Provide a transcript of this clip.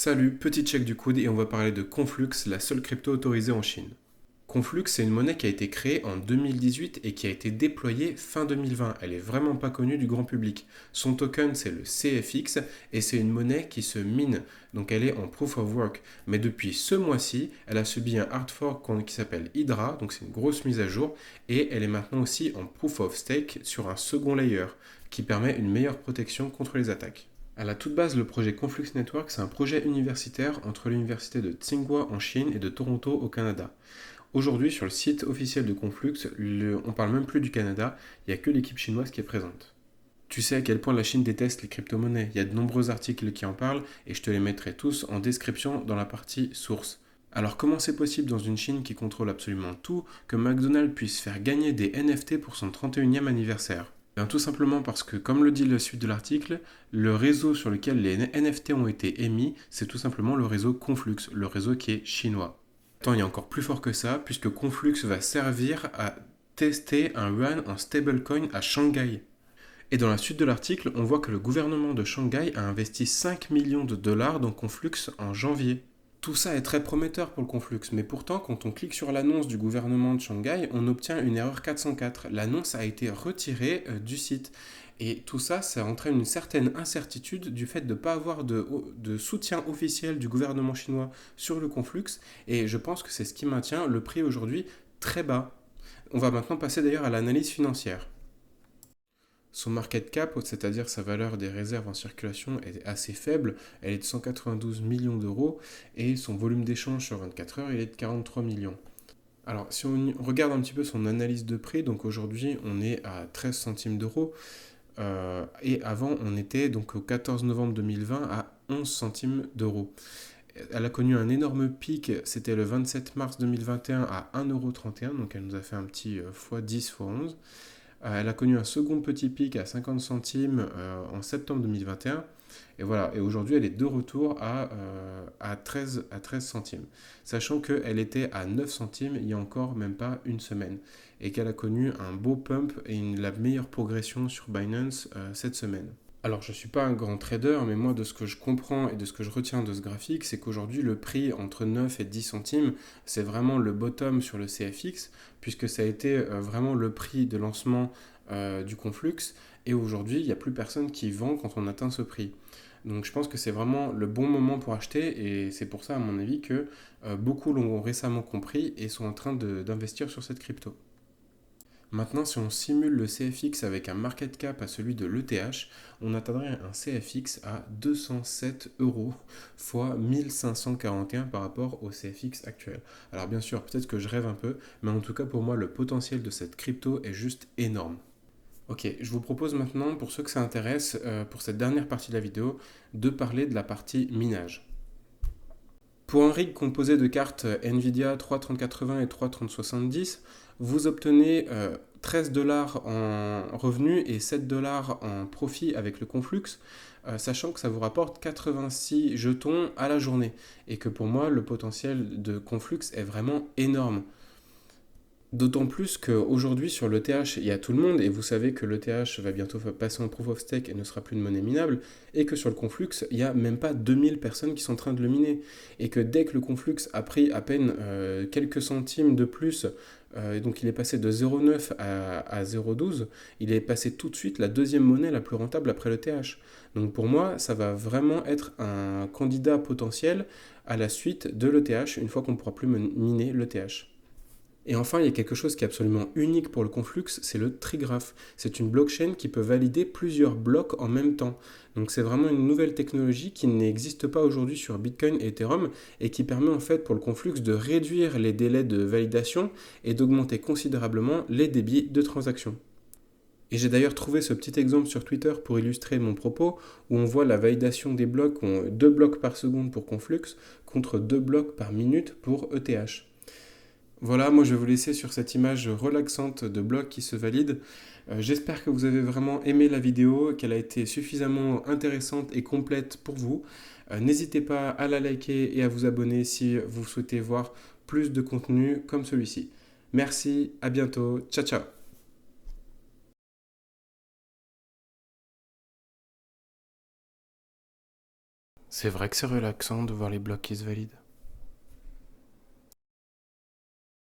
Salut, petit check du coude et on va parler de Conflux, la seule crypto autorisée en Chine. Conflux, c'est une monnaie qui a été créée en 2018 et qui a été déployée fin 2020. Elle est vraiment pas connue du grand public. Son token, c'est le CFX et c'est une monnaie qui se mine. Donc elle est en proof of work. Mais depuis ce mois-ci, elle a subi un hard fork qui s'appelle Hydra, donc c'est une grosse mise à jour. Et elle est maintenant aussi en proof of stake sur un second layer qui permet une meilleure protection contre les attaques. À la toute base, le projet Conflux Network, c'est un projet universitaire entre l'université de Tsinghua en Chine et de Toronto au Canada. Aujourd'hui, sur le site officiel de Conflux, on parle même plus du Canada, il n'y a que l'équipe chinoise qui est présente. Tu sais à quel point la Chine déteste les crypto-monnaies, il y a de nombreux articles qui en parlent et je te les mettrai tous en description dans la partie source. Alors comment c'est possible dans une Chine qui contrôle absolument tout que McDonald's puisse faire gagner des NFT pour son 31e anniversaire? Bien, tout simplement parce que, comme le dit la suite de l'article, le réseau sur lequel les NFT ont été émis, c'est tout simplement le réseau Conflux, le réseau qui est chinois. Attends, il y a encore plus fort que ça, puisque Conflux va servir à tester un yuan en stablecoin à Shanghai. Et dans la suite de l'article, on voit que le gouvernement de Shanghai a investi 5 millions de dollars dans Conflux en janvier. Tout ça est très prometteur pour le Conflux, mais pourtant, quand on clique sur l'annonce du gouvernement de Shanghai, on obtient une erreur 404. L'annonce a été retirée du site. Et tout ça, ça entraîne une certaine incertitude du fait de ne pas avoir de soutien officiel du gouvernement chinois sur le Conflux. Et je pense que c'est ce qui maintient le prix aujourd'hui très bas. On va maintenant passer d'ailleurs à l'analyse financière. Son market cap, c'est-à-dire sa valeur des réserves en circulation, est assez faible. Elle est de 192 millions d'euros et son volume d'échange sur 24 heures, il est de 43 millions. Alors, si on regarde un petit peu son analyse de prix, donc aujourd'hui, on est à 13 centimes d'euros. Et avant, on était donc au 14 novembre 2020 à 11 centimes d'euros. Elle a connu un énorme pic, c'était le 27 mars 2021 à 1,31 €, donc elle nous a fait un petit x10, x11. Elle a connu un second petit pic à 50 centimes en septembre 2021. Et voilà, et aujourd'hui elle est de retour à 13 centimes. Sachant qu'elle était à 9 centimes il y a encore même pas une semaine. Et qu'elle a connu un beau pump et la meilleure progression sur Binance cette semaine. Alors, je ne suis pas un grand trader, mais moi, de ce que je comprends et de ce que je retiens de ce graphique, c'est qu'aujourd'hui, le prix entre 9 et 10 centimes, c'est vraiment le bottom sur le CFX, puisque ça a été vraiment le prix de lancement du Conflux. Et aujourd'hui, il n'y a plus personne qui vend quand on atteint ce prix. Donc, je pense que c'est vraiment le bon moment pour acheter, et c'est pour ça, à mon avis, que beaucoup l'ont récemment compris et sont en train d'investir sur cette crypto. Maintenant, si on simule le CFX avec un market cap à celui de l'ETH, on atteindrait un CFX à 207 euros fois 1541 par rapport au CFX actuel. Alors bien sûr, peut-être que je rêve un peu, mais en tout cas pour moi, le potentiel de cette crypto est juste énorme. Ok, je vous propose maintenant, pour ceux que ça intéresse, pour cette dernière partie de la vidéo, de parler de la partie minage. Pour un rig composé de cartes Nvidia 33080 et 33070, vous obtenez 13 dollars en revenus et 7 dollars en profit avec le Conflux, sachant que ça vous rapporte 86 jetons à la journée. Et que pour moi, le potentiel de Conflux est vraiment énorme. D'autant plus qu'aujourd'hui sur l'ETH, il y a tout le monde, et vous savez que l'ETH va bientôt passer en proof of stake et ne sera plus une monnaie minable, et que sur le Conflux, il n'y a même pas 2000 personnes qui sont en train de le miner. Et que dès que le Conflux a pris à peine quelques centimes de plus, donc il est passé de 0,9 à 0,12, il est passé tout de suite la deuxième monnaie la plus rentable après l'ETH. Donc pour moi, ça va vraiment être un candidat potentiel à la suite de l'ETH, une fois qu'on ne pourra plus miner l'ETH. Et enfin, il y a quelque chose qui est absolument unique pour le Conflux, c'est le trigraphe. C'est une blockchain qui peut valider plusieurs blocs en même temps. Donc c'est vraiment une nouvelle technologie qui n'existe pas aujourd'hui sur Bitcoin et Ethereum et qui permet en fait pour le Conflux de réduire les délais de validation et d'augmenter considérablement les débits de transaction. Et j'ai d'ailleurs trouvé ce petit exemple sur Twitter pour illustrer mon propos, où on voit la validation des blocs, 2 blocs par seconde pour Conflux contre 2 blocs par minute pour ETH. Voilà, moi je vais vous laisser sur cette image relaxante de bloc qui se valide. J'espère que vous avez vraiment aimé la vidéo, qu'elle a été suffisamment intéressante et complète pour vous. N'hésitez pas à la liker et à vous abonner si vous souhaitez voir plus de contenu comme celui-ci. Merci, à bientôt, ciao ciao. C'est vrai que c'est relaxant de voir les blocs qui se valident.